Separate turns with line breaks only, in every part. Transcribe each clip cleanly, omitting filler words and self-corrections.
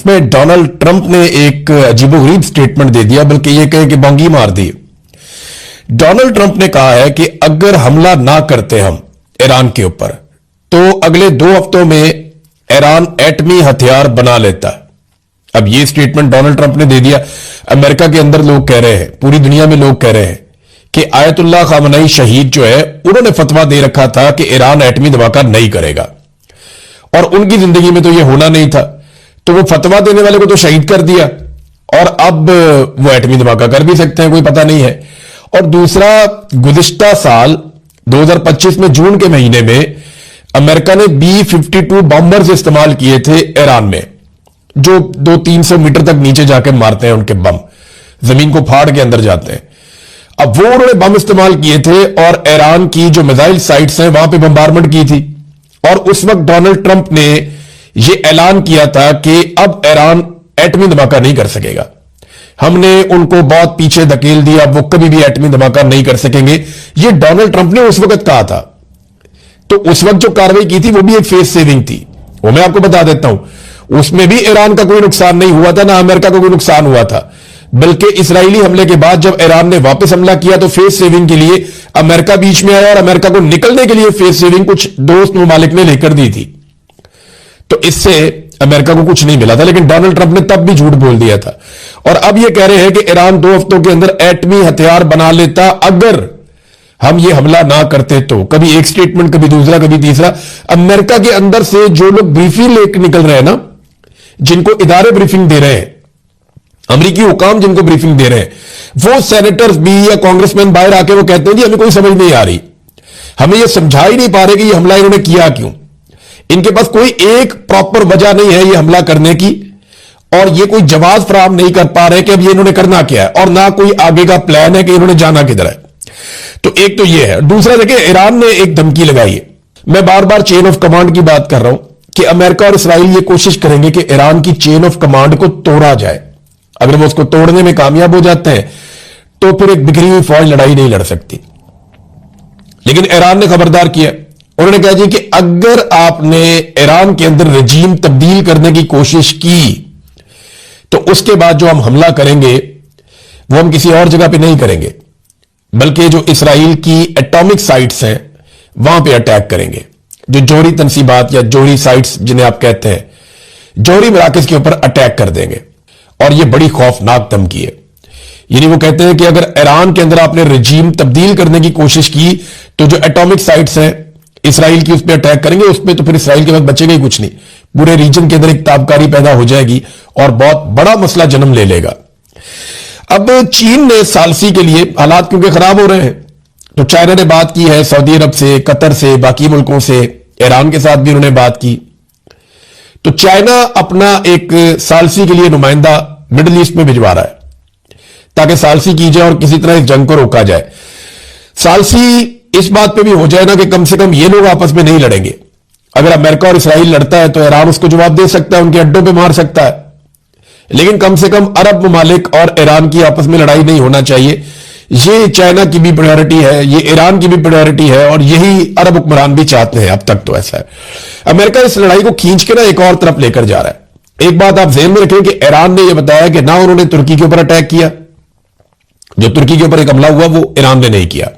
इसमें Donald Trump ने एक अजीबोगरीब स्टेटमेंट दे दिया, बल्कि यह कहे कि बांगी मार दी। डोनाल्ड ट्रंप ने कहा है कि अगर हमला ना करते हम ईरान के ऊपर तो अगले 2 हफ्तों में ईरान एटमी हथियार बना लेता। अब यह स्टेटमेंट डोनाल्ड ट्रंप ने दे दिया। अमेरिका के अंदर लोग कह रहे हैं, पूरी दुनिया में लोग कह रहे हैं कि आयतुल्लाह खामनई शहीद जो है उन्होंने फतवा दे रखा था कि ईरान एटमी धमाका नहीं करेगा, और उनकी जिंदगी में तो यह होना नहीं था, तो वो फतवा देने वाले को तो शहीद कर दिया, और अब वो एटमी धमाका कर भी सकते हैं, कोई पता नहीं है। और दूसरा, गुज़िश्ता साल 2025 में जून के महीने में अमेरिका ने B-52 बॉम्बर्स इस्तेमाल किए थे ईरान में, जो 200-300 मीटर तक नीचे जाके मारते हैं उनके बम, जमीन को फाड़ के अंदर जाते हैं। अब वो उन्होंने बम इस्तेमाल किए थे और ईरान की जो मिसाइल साइट्स हैं वहां पे बम्बारमेंट की थी, और उस वक्त डोनाल्ड ट्रंप ने यह ऐलान किया था कि अब ईरान एटमी धमाका नहीं कर सकेगा। हमने उनको बहुत पीछे धकेल दिया, अब वो कभी भी एटमी धमाका नहीं कर सकेंगे, ये डोनाल्ड ट्रंप ने उस वक्त कहा था। तो उस वक्त जो कार्रवाई की थी वो भी एक फेस सेविंग थी, वो मैं आपको बता देता हूं। उसमें भी ईरान का कोई नुकसान नहीं हुआ था, ना अमेरिका को कोई नुकसान हुआ था, बल्कि इस्राएली हमले के बाद जब ईरान ने वापस हमला किया तो फेस सेविंग के लिए अमेरिका बीच में आया, और अमेरिका को निकलने के लिए फेस सेविंग कुछ दोस्त ममालिक ने लेकर दी थी। तो इससे अमेरिका को कुछ नहीं मिला था, लेकिन डोनाल्ड ट्रंप ने तब भी झूठ बोल दिया था। और अब यह कह रहे हैं कि ईरान 2 हफ्तों के अंदर एटमी हथियार बना लेता अगर हम ये हमला ना करते तो। कभी एक स्टेटमेंट, कभी दूसरा, कभी तीसरा। अमेरिका के अंदर से जो लोग ब्रीफिंग लेकर निकल रहे हैं ना, जिनको इदारे ब्रीफिंग दे रहे हैं, अमेरिकी हुकाम जिनको ब्रीफिंग दे रहे हैं, वो सेनेटर्स भी या कांग्रेसमैन बाहर आके वो कहते हैं जी हमें कोई समझ नहीं आ रही, हमें ये समझा ही नहीं पा रहे कि ये हमला इन्होंने किया क्यों। इनके पास कोई एक प्रॉपर वजह नहीं है ये हमला करने की, और ये कोई जवाब फराहम नहीं कर पा रहे कि अब ये इन्होंने करना क्या है, और ना कोई आगे का प्लान है कि इन्होंने जाना किधर है। तो एक तो ये है। दूसरा देखिए, ईरान ने एक धमकी लगाई है। मैं बार बार चेन ऑफ कमांड की बात कर रहा हूं कि अमेरिका और इसराइल ये कोशिश करेंगे कि ईरान की चेन ऑफ कमांड को तोड़ा जाए। अगर वो उसको तोड़ने में कामयाब हो जाते हैं तो फिर एक बिखरी हुई फौज लड़ाई नहीं लड़ सकती। लेकिन ईरान ने खबरदार किया, उन्होंने कहा जी कि अगर आपने ईरान के अंदर रजीम तब्दील करने की कोशिश की तो उसके बाद जो हम हमला करेंगे वो हम किसी और जगह पे नहीं करेंगे, बल्कि जो इसराइल की एटॉमिक साइट्स हैं वहां पे अटैक करेंगे। जो जोहरी तनसीबात या जोहरी साइट्स जिन्हें आप कहते हैं, जोहरी मराकज के ऊपर अटैक कर देंगे। और यह बड़ी खौफनाक धमकी है। यानी वो कहते हैं कि अगर ईरान के अंदर आपने रजीम तब्दील करने की कोशिश की तो जो एटॉमिक साइट्स हैं इसराइल की, उस पर अटैक करेंगे, उस पर तो फिर इसराइल के बाद बचेगा ही कुछ नहीं। पूरे रीजन के अंदर एक ताबकारी पैदा हो जाएगी और बहुत बड़ा मसला जन्म ले लेगा। अब चीन ने सालसी के लिए हालात क्योंकि खराब हो रहे हैं, तो चाइना ने बात की है सऊदी अरब से, कतर से, बाकी मुल्कों से, ईरान के साथ भी उन्होंने बात की। तो चाइना अपना एक सालसी के लिए नुमाइंदा मिडिल ईस्ट में भिजवा रहा है ताकि सालसी की जाए और किसी तरह इस जंग को रोका जाए। सालसी इस बात पे भी हो जाए ना कि कम से कम ये लोग आपस में नहीं लड़ेंगे। अगर अमेरिका और इसराइल लड़ता है तो ईरान उसको जवाब दे सकता है, उनके अड्डों पे मार सकता है, लेकिन कम से कम अरब ममालिक और ईरान की आपस में लड़ाई नहीं होना चाहिए। ये चाइना की भी प्रायोरिटी है, ये ईरान की भी प्रायोरिटी है, और यही अरब हुक्मरान भी चाहते हैं। अब तक तो ऐसा है। अमेरिका इस लड़ाई को खींच के ना एक और तरफ लेकर जा रहा है। एक बात आप ज़हन में रखें कि ईरान ने यह बताया कि ना उन्होंने तुर्की के ऊपर अटैक किया, जो तुर्की के ऊपर एक हमला हुआ वो ईरान ने नहीं किया।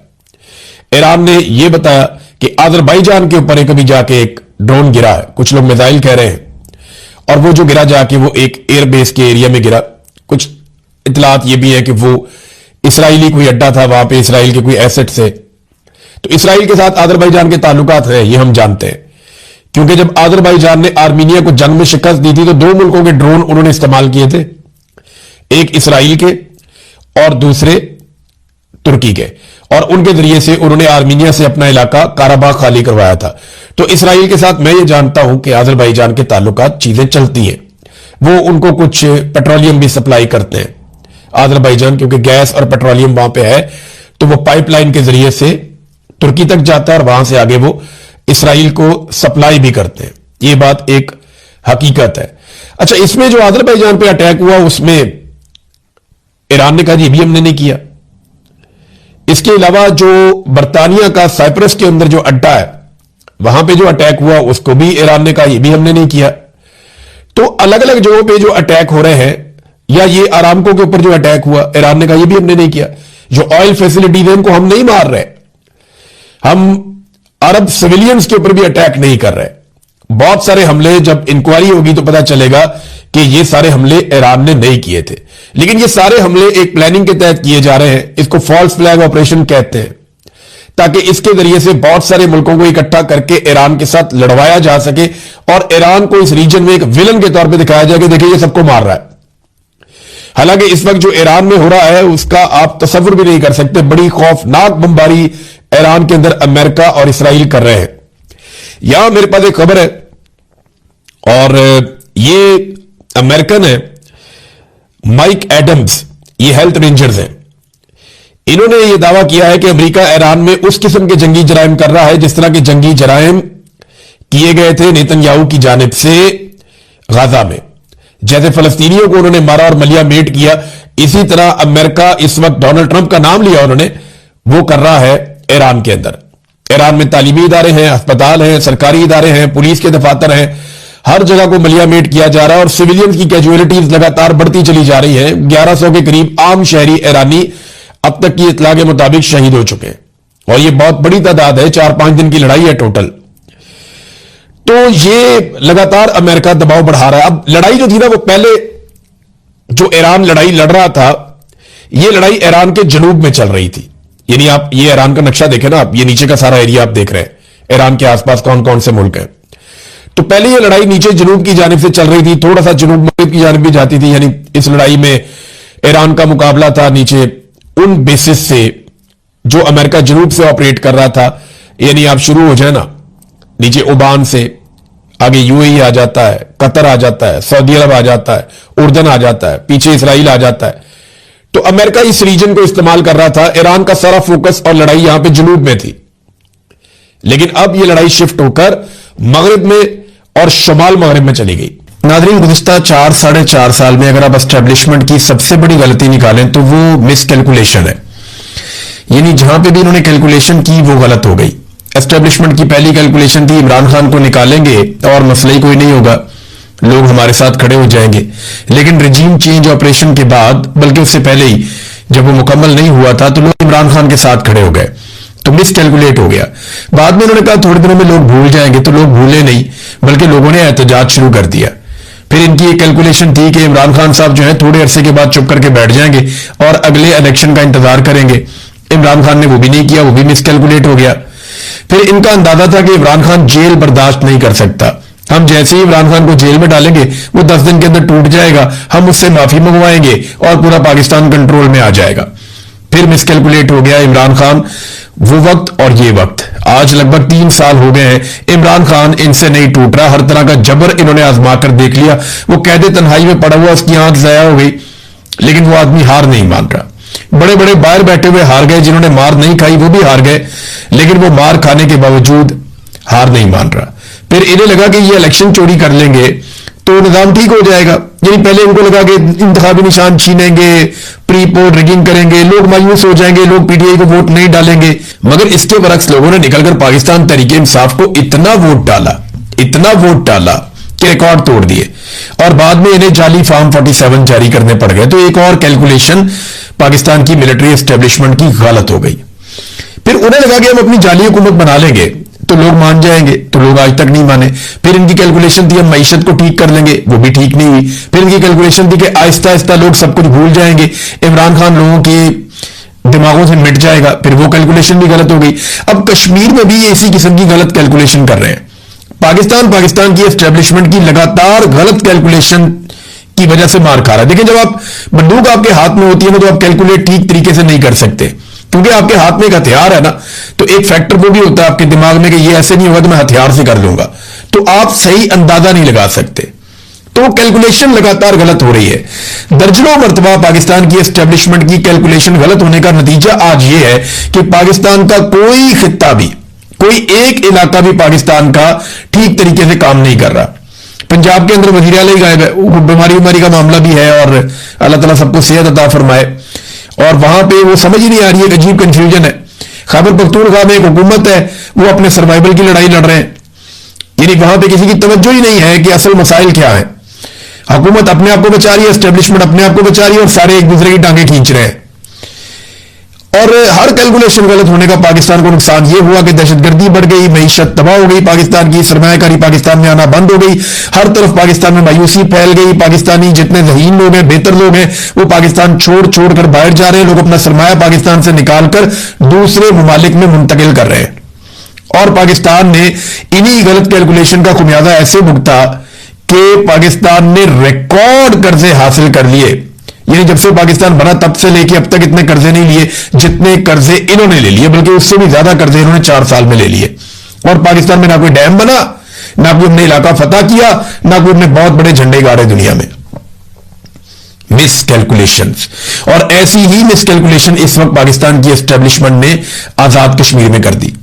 ईरान ने यह बताया कि अजरबैजान के ऊपर कभी जाके एक ड्रोन गिरा है, कुछ लोग मिसाइल कह रहे हैं, और वो जो गिरा जाके वो एक एयरबेस के एरिया में गिरा। कुछ इतलात ये भी है कि वो इसराइली कोई अड्डा था, वहां पे इसराइल के कोई एसेट से। तो इसराइल के साथ अजरबैजान के ताल्लुकात हैं, ये हम जानते हैं, क्योंकि जब अजरबैजान ने आर्मीनिया को जंग में शिकस्त दी थी तो 2 मुल्कों के ड्रोन उन्होंने इस्तेमाल किए थे, एक इसराइल के और दूसरे तुर्की के, और उनके जरिए से उन्होंने आर्मीनिया से अपना इलाका काराबाग खाली करवाया था। तो इसराइल के साथ मैं ये जानता हूं कि अजरबैजान के ताल्लुकात चीजें चलती हैं। वो उनको कुछ पेट्रोलियम भी सप्लाई करते हैं अजरबैजान, क्योंकि गैस और पेट्रोलियम वहां पे है, तो वो पाइपलाइन के जरिए से तुर्की तक जाता है और वहां से आगे वो इसराइल को सप्लाई भी करते हैं। ये बात एक हकीकत है। अच्छा, इसमें जो अजरबैजान पे अटैक हुआ उसमें ईरान ने कहा जी भी हमने नहीं किया। इसके अलावा जो बर्तानिया का साइप्रस के अंदर जो अड्डा है वहां पे जो अटैक हुआ उसको भी ईरान ने कहा ये भी हमने नहीं किया। तो अलग अलग जगहों पे जो अटैक हो रहे हैं, या ये अरामको के ऊपर जो अटैक हुआ, ईरान ने कहा ये भी हमने नहीं किया। जो ऑयल फैसिलिटीज है उनको हम नहीं मार रहे, हम अरब सिविलियंस के ऊपर भी अटैक नहीं कर रहे। बहुत सारे हमले, जब इंक्वायरी होगी तो पता चलेगा कि ये सारे हमले ईरान ने नहीं किए थे, लेकिन ये सारे हमले एक प्लानिंग के तहत किए जा रहे हैं। इसको फॉल्स फ्लैग ऑपरेशन कहते हैं, ताकि इसके जरिए से बहुत सारे मुल्कों को इकट्ठा करके ईरान के साथ लड़वाया जा सके और ईरान को इस रीजन में एक विलन के तौर पे दिखाया जाए कि देखिए ये सबको मार रहा है। हालांकि इस वक्त जो ईरान में हो रहा है उसका आप तसव्वुर भी नहीं कर सकते। बड़ी खौफनाक बमबारी ईरान के अंदर अमेरिका और इसराइल कर रहे हैं। यहां मेरे पास एक खबर है, और ये अमेरिकन है, माइक एडम्स, ये हेल्थ रेंजर्स हैं। इन्होंने यह दावा किया है कि अमेरिका ईरान में उस किस्म के जंगी जराइम कर रहा है जिस तरह के जंगी जराइम किए गए थे नेतन्याहू की जानिब से गाजा में। जैसे फलस्तीनियों को उन्होंने मारा और मलिया मेट किया, इसी तरह अमेरिका इस वक्त डोनाल्ड ट्रंप का नाम लिया उन्होंने, वो कर रहा है ईरान के अंदर। ईरान में तालीमी इदारे हैं, अस्पताल हैं, सरकारी इदारे हैं, पुलिस के दफातर हैं, हर जगह को मलिया मेट किया जा रहा है और सिविलियंस की कैजुअलिटीज लगातार बढ़ती चली जा रही है। 1100 के करीब आम शहरी ईरानी अब तक की इतला के मुताबिक शहीद हो चुके हैं, और यह बहुत बड़ी तादाद है। 4-5 दिन की लड़ाई है टोटल। तो ये लगातार अमेरिका दबाव बढ़ा रहा है। अब लड़ाई जो थी ना, वो पहले जो ईरान लड़ाई लड़ रहा था, ये लड़ाई ईरान के जनूब में चल रही थी। यानी आप ये ईरान का नक्शा देखें ना, आप ये नीचे का सारा एरिया आप देख रहे हैं, ईरान के आसपास कौन कौन से मुल्क हैं। तो पहले ये लड़ाई नीचे जनूब की जानिब से चल रही थी, थोड़ा सा जनूब मगरिब की जानिब भी जाती थी। यानी इस लड़ाई में ईरान का मुकाबला था नीचे उन बेसिस से जो अमेरिका जनूब से ऑपरेट कर रहा था। यानी आप शुरू हो जाए ना नीचे ओमान से, आगे यूएई आ जाता है, कतर आ जाता है, सऊदी अरब आ जाता है, उर्दन आ जाता है, पीछे इसराइल आ जाता है। तो अमेरिका इस रीजन को इस्तेमाल कर रहा था। ईरान का सारा फोकस और लड़ाई यहां पे जनूब में थी, लेकिन अब यह लड़ाई शिफ्ट होकर मगरिब में और शुमाल मगरिब में चली गई। नादरीन, गुज़िश्ता 4-4.5 साल में अगर आप एस्टेब्लिशमेंट की सबसे बड़ी गलती निकालें तो वो मिसकैलकुलेशन है। यानी जहां पे भी इन्होंने कैलकुलेशन की वो गलत हो गई। एस्टेब्लिशमेंट की पहली कैलकुलेशन थी इमरान खान को निकालेंगे और मसला ही कोई नहीं होगा, लोग हमारे साथ खड़े हो जाएंगे। लेकिन रिजीम चेंज ऑपरेशन के बाद, बल्कि उससे पहले ही जब वो मुकम्मल नहीं हुआ था, तो लोग इमरान खान के साथ खड़े हो गए, तो मिसकैलकुलेट हो गया। बाद में उन्होंने कहा थोड़े दिनों में लोग भूल जाएंगे, तो लोग भूले नहीं, बल्कि लोगों ने एहतजाज शुरू कर दिया। फिर इनकी एक कैलकुलेशन थी कि इमरान खान साहब जो है थोड़े अरसे के बाद चुप करके बैठ जाएंगे और अगले इलेक्शन का इंतजार करेंगे। इमरान खान ने वो भी नहीं किया, वो भी मिसकैलकुलेट हो गया। फिर इनका अंदाजा था कि इमरान खान जेल बर्दाश्त नहीं कर सकता, हम जैसे ही इमरान खान को जेल में डालेंगे वो 10 दिन के अंदर टूट जाएगा, हम उससे माफी मंगवाएंगे और पूरा पाकिस्तान कंट्रोल में आ जाएगा। फिर मिसकैलकुलेट हो गया इमरान खान। वो वक्त और ये वक्त, आज लगभग 3 साल हो गए हैं, इमरान खान इनसे नहीं टूट रहा। हर तरह का जबर इन्होंने आजमा कर देख लिया। वो कैदे तन्हाई में पड़ा हुआ, उसकी आंख ज़ाया हो गई, लेकिन वो आदमी हार नहीं मान रहा। बड़े बड़े बाहर बैठे हुए हार गए, जिन्होंने मार नहीं खाई वो भी हार गए, लेकिन वो मार खाने के बावजूद हार नहीं मान रहा। फिर इन्हें लगा कि ये इलेक्शन चोरी कर लेंगे तो निजाम ठीक हो जाएगा। यानी पहले इनको लगा कि इंतखाबी निशान छीनेंगे, प्री पोल रिगिंग करेंगे, लोग मायूस हो जाएंगे, लोग पीटीआई को वोट नहीं डालेंगे। मगर इसके बरक्स लोगों ने निकलकर पाकिस्तान तहरीक इंसाफ को इतना वोट डाला कि रिकॉर्ड तोड़ दिए, और बाद में इन्हें जाली फॉर्म 47 जारी करने पड़ गए। तो एक और कैलकुलेशन पाकिस्तान की मिलिट्री एस्टेब्लिशमेंट की गलत हो गई। फिर उन्हें लगा कि हम अपनी जाली हुकूमत बना लेंगे तो लोग मान जाएंगे, तो लोग आज तक नहीं माने। फिर इनकी कैलकुलेशन थी हम मईशत को ठीक कर लेंगे, वो भी ठीक नहीं हुई। फिर इनकी कैलकुलेशन थी कि आहिस्ता आहिस्ता लोग सब कुछ भूल जाएंगे, इमरान खान लोगों के दिमागों से मिट जाएगा, फिर वो कैलकुलेशन भी गलत हो गई। अब कश्मीर में भी इसी किस्म की गलत कैलकुलेशन कर रहे हैं। पाकिस्तान की एस्टेब्लिशमेंट की लगातार गलत कैलकुलेशन की वजह से मार खा रहा है। देखिए, जब आप बंदूक आपके हाथ में होती है ना, तो आप कैलकुलेट ठीक तरीके से नहीं कर सकते, क्योंकि आपके हाथ में एक हथियार है ना, तो एक फैक्टर वो भी होता है आपके दिमाग में कि ये ऐसे नहीं होगा तो मैं हथियार से कर लूंगा, तो आप सही अंदाजा नहीं लगा सकते। तो कैलकुलेशन लगातार गलत हो रही है। दर्जनों मरतबा पाकिस्तान की एस्टेब्लिशमेंट की कैलकुलेशन गलत होने का नतीजा आज ये है कि पाकिस्तान का कोई खित्ता भी, कोई एक इलाका भी पाकिस्तान का ठीक तरीके से काम नहीं कर रहा। पंजाब के अंदर वज़ीर आला ही गायब है, बीमारी का मामला भी है, और अल्लाह ताला सबको सेहत अता फरमाए। और वहां पे वो समझ ही नहीं आ रही है, एक अजीब कंफ्यूजन है। खैबर पख्तूनख्वा में एक हुकूमत है, वो अपने सर्वाइवल की लड़ाई लड़ रहे हैं। यानी वहां पे किसी की तवज्जो ही नहीं है कि असल मसाइल क्या है। हुकूमत अपने आप को बचा रही है, एस्टेब्लिशमेंट अपने आप को बचा रही है और सारे एक दूसरे की टांगे खींच रहे हैं। और हर कैलकुलेशन गलत होने का पाकिस्तान को नुकसान यह हुआ कि दहशतगर्दी बढ़ गई, मईशत तबाह हो गई पाकिस्तान की, सरमायाकारी पाकिस्तान में आना बंद हो गई, हर तरफ पाकिस्तान में मायूसी फैल गई, पाकिस्तानी जितने ज़हीन लोग हैं, बेहतर लोग हैं, वो पाकिस्तान छोड़ छोड़ कर बाहर जा रहे हैं, लोग अपना सरमाया पाकिस्तान से निकालकर दूसरे ममालिक में मुंतकिल कर रहे हैं। और पाकिस्तान ने इन्हीं गलत कैलकुलेशन का खुमियाजा ऐसे भुगता कि पाकिस्तान ने रिकॉर्ड कर्जे हासिल कर लिए। यानी जब से पाकिस्तान बना तब से लेके अब तक इतने कर्जे नहीं लिए जितने कर्जे इन्होंने ले लिए, बल्कि उससे भी ज्यादा कर्जे इन्होंने 4 साल में ले लिए। और पाकिस्तान में ना कोई डैम बना, ना कोई हमने इलाका फतह किया, ना कोई हमने बहुत बड़े झंडे गाड़े दुनिया में। मिसकैलकुलेशंस। और ऐसी ही मिसकैलकुलेशन इस वक्त पाकिस्तान की एस्टेब्लिशमेंट ने आजाद कश्मीर में कर दी।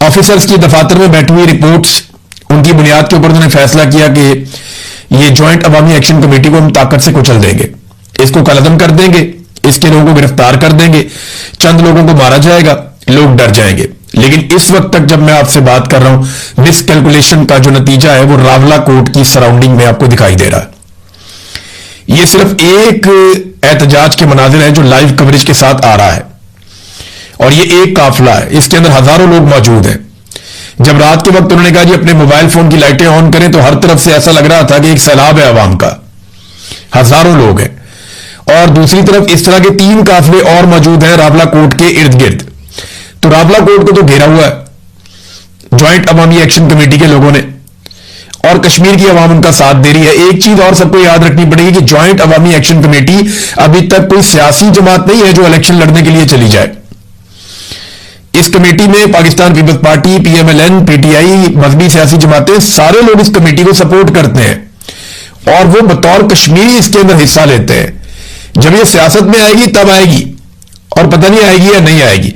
ऑफिसर्स की दफातर में बैठी हुई रिपोर्ट्स, उनकी बुनियाद के ऊपर उन्होंने फैसला किया कि ये ज्वाइंट अवामी एक्शन कमेटी को हम ताकत से कुचल देंगे, इसको कलअदम कर देंगे, इसके लोगों को गिरफ्तार कर देंगे, चंद लोगों को मारा जाएगा, लोग डर जाएंगे। लेकिन इस वक्त तक जब मैं आपसे बात कर रहा हूं, मिसकैलकुलेशन का जो नतीजा है वो रावला कोर्ट की सराउंडिंग में आपको दिखाई दे रहा है। यह सिर्फ एक एहतजाज के मनाजिर है जो लाइव कवरेज के साथ आ रहा है, और यह एक काफिला है, इसके अंदर हजारों लोग मौजूद हैं। जब रात के वक्त उन्होंने कहा जी अपने मोबाइल फोन की लाइटें ऑन करें, तो हर तरफ से ऐसा लग रहा था कि एक सैलाब है अवाम का, हजारों लोग हैं। और दूसरी तरफ इस तरह के 3 काफिले और मौजूद हैं रावला कोर्ट के इर्द गिर्द। तो रावला कोर्ट को तो घेरा हुआ है ज्वाइंट अवामी एक्शन कमेटी के लोगों ने, और कश्मीर की अवाम उनका साथ दे रही है। एक चीज और सबको याद रखनी पड़ेगी कि ज्वाइंट अवामी एक्शन कमेटी अभी तक कोई सियासी जमात नहीं है जो इलेक्शन लड़ने के लिए चली जाए। इस कमेटी में पाकिस्तान पीपल्स पार्टी, पीएमएलएन, पीटीआई, मजहबी सियासी जमातें, सारे लोग इस कमेटी को सपोर्ट करते हैं और वो बतौर कश्मीरी इसके अंदर हिस्सा लेते हैं। जब ये सियासत में आएगी तब आएगी, और पता नहीं आएगी या नहीं आएगी,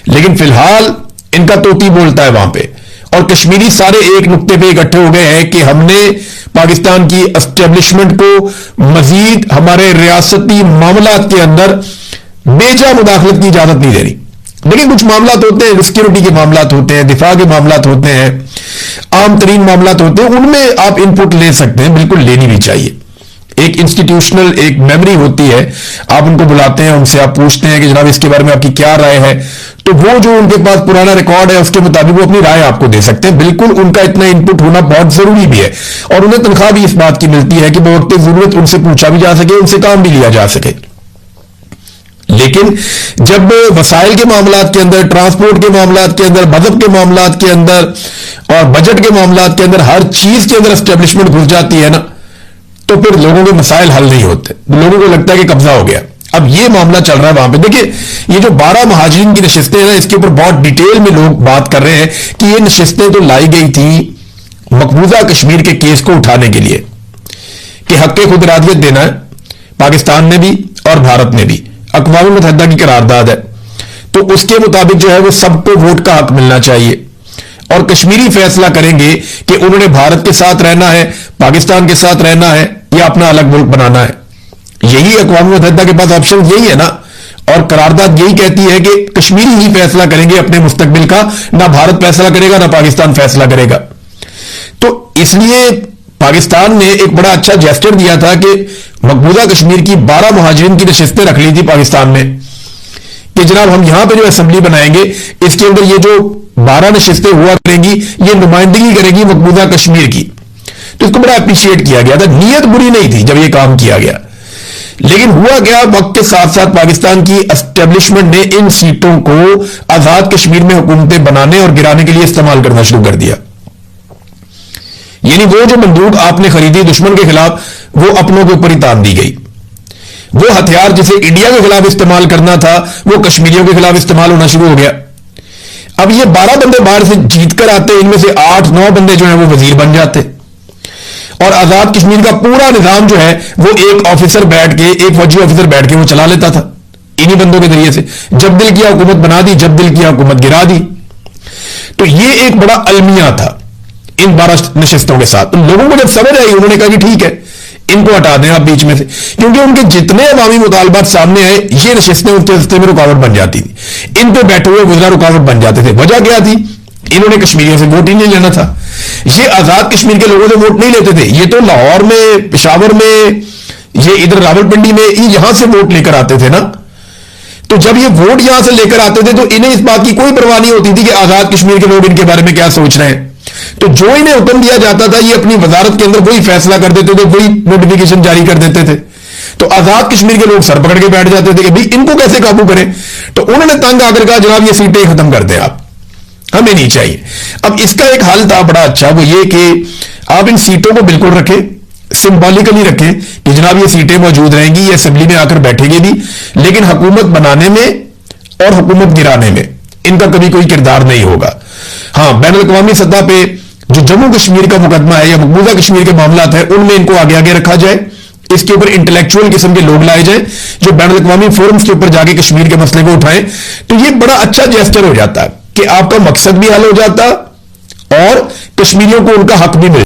लेकिन फिलहाल इनका तोती बोलता है वहां पे। और कश्मीरी सारे एक नुक्ते पे इकट्ठे हो गए हैं कि हमने पाकिस्तान की एस्टेब्लिशमेंट को मजीद हमारे रियासती मामलात के अंदर बेजा मुदाखलत की इजाजत नहीं दे रही। देखिए कुछ मामलात होते हैं, सिक्योरिटी के मामलात होते हैं, दिफा के मामलात होते हैं, आम तरीन मामलात होते हैं, उनमें आप इनपुट ले सकते हैं, बिल्कुल लेनी भी चाहिए। एक इंस्टीट्यूशनल एक मेमोरी होती है, आप उनको बुलाते हैं, उनसे आप पूछते हैं कि जनाब इसके बारे में आपकी क्या राय है, तो वो जो उनके पास पुराना रिकॉर्ड है उसके मुताबिक वो अपनी राय आपको दे सकते हैं। बिल्कुल उनका इतना इनपुट होना बहुत जरूरी भी है, और उन्हें तनख्वाह भी इस बात की मिलती है कि वक्त जरूरत उनसे पूछा भी जा सके, उनसे काम भी लिया जा सके। लेकिन जब वसाइल के मामलात के अंदर, ट्रांसपोर्ट के मामलात के अंदर, मजहब के मामलात के अंदर और बजट के मामलात के अंदर हर चीज के अंदर एस्टेब्लिशमेंट घुस जाती है ना, तो फिर लोगों के मसाइल हल नहीं होते, लोगों को लगता है कि कब्जा हो गया। अब ये मामला चल रहा है वहां पे। देखिए ये जो 12 महाजिरीन की नशिस्तें हैं ना, इसके ऊपर बहुत डिटेल में लोग बात कर रहे हैं कि ये नशिस्तें तो लाई गई थी मकबूजा कश्मीर के केस को उठाने के लिए कि हक खुद इरादियत देना है, पाकिस्तान ने भी और भारत ने भी, अक़वाम मुत्तहिदा की करारदाद है, तो उसके मुताबिक जो है वो सबको वोट का हक मिलना चाहिए, और कश्मीरी फैसला करेंगे कि उन्होंने भारत के साथ रहना है, पाकिस्तान के साथ रहना है, या अपना अलग मुल्क बनाना है। यही अक़वाम मुत्तहिदा के पास ऑप्शन यही है ना, और करारदाद यही कहती है कि कश्मीरी ही फैसला करेंगे अपने मुस्तकबिल का, ना भारत फैसला करेगा ना पाकिस्तान फैसला करेगा। तो इसलिए पाकिस्तान ने एक बड़ा अच्छा जेस्चर दिया था कि मकबूजा कश्मीर की 12 मुहाजिरीन की नशिस्तें रख ली थी पाकिस्तान में कि जनाब हम यहां पे जो असेंबली बनाएंगे इसके अंदर ये जो 12 नशिस्तें हुआ करेंगी ये नुमाइंदगी करेगी मकबूजा कश्मीर की। तो इसको बड़ा अप्रिशिएट किया गया था, नीयत बुरी नहीं थी जब ये काम किया गया। लेकिन हुआ क्या, वक्त के साथ साथ पाकिस्तान की एस्टेब्लिशमेंट ने इन सीटों को आजाद कश्मीर में हुकूमतें बनाने और गिराने के लिए इस्तेमाल करना शुरू कर दिया। यानी वो जो बंदूक आपने खरीदी दुश्मन के खिलाफ, वो अपनों के ऊपर ही तान दी गई। वो हथियार जिसे इंडिया के खिलाफ इस्तेमाल करना था वो कश्मीरियों के खिलाफ इस्तेमाल होना शुरू हो गया। अब ये 12 बंदे बाहर से जीत कर आते, इनमें से 8-9 बंदे जो है वो वजीर बन जाते, और आजाद कश्मीर का पूरा निजाम जो है वो एक ऑफिसर बैठ के, एक फौजी ऑफिसर बैठ के वो चला लेता था इन्हीं बंदों के जरिए से। जब दिल किया हुकूमत बना दी, जब दिल किया हुकूमत गिरा दी। तो ये एक बड़ा अलमिया था इन 12 नशिस्तों के साथ। तो लोगों को जब समझ आई, उन्होंने कहा कि ठीक है इनको हटा दें आप बीच में से, क्योंकि उनके जितने अवामी मुतालबात सामने आए ये नशिस्तें उनके रास्ते में रुकावट बन जाती थी, इन पे बैठे हुए गुजरा रुकावट बन जाते थे। वजह क्या थी इन्होंने कश्मीरियों से वोट ही नहीं लेना था। ये आजाद कश्मीर के लोगों से वोट नहीं लेते थे, ये तो लाहौर में, पेशावर में, ये इधर रावलपिंडी में, ये यहां से वोट लेकर आते थे ना। तो जब ये वोट यहां से लेकर आते थे तो इन्हें इस बात की कोई परवाह नहीं होती थी कि आजाद कश्मीर के लोग इनके बारे में क्या सोच रहे हैं। तो जो इन्हें हुक्म दिया जाता था ये अपनी वजारत के अंदर वही फैसला कर देते थे, वही नोटिफिकेशन जारी कर देते थे। तो आजाद कश्मीर के लोग सर पकड़ के बैठ जाते थे कि भाई इनको कैसे काबू करें। तो उन्होंने तंग आकर कहा जनाब ये सीटें खत्म कर दें, आप हमें नहीं चाहिए। अब इसका एक हल था बड़ा अच्छा, वो ये कि आप इन सीटों को बिल्कुल रखें, सिंबॉलिकली रखें कि जनाब ये सीटें मौजूद रहेंगी, ये असेंबली में आकर बैठेंगे भी, लेकिन हुकूमत बनाने में और हुकूमत गिराने में इनका कभी कोई किरदार नहीं होगा। हां, बैन अल-अक़वामी सतह पे जो जम्मू कश्मीर का मुकदमा है या मकबूजा कश्मीर के मामला है उनमें इनको आगे आगे रखा जाए, इसके ऊपर इंटेलेक्चुअल किस्म के लोग लाए जाए जो बैन अल-अक़वामी फोरम्स के ऊपर जाके कश्मीर के मसले को उठाएं। तो ये बड़ा अच्छा जेस्चर हो जाता है कि आपका मकसद भी हल हो जाता और कश्मीरियों को उनका हक भी मिल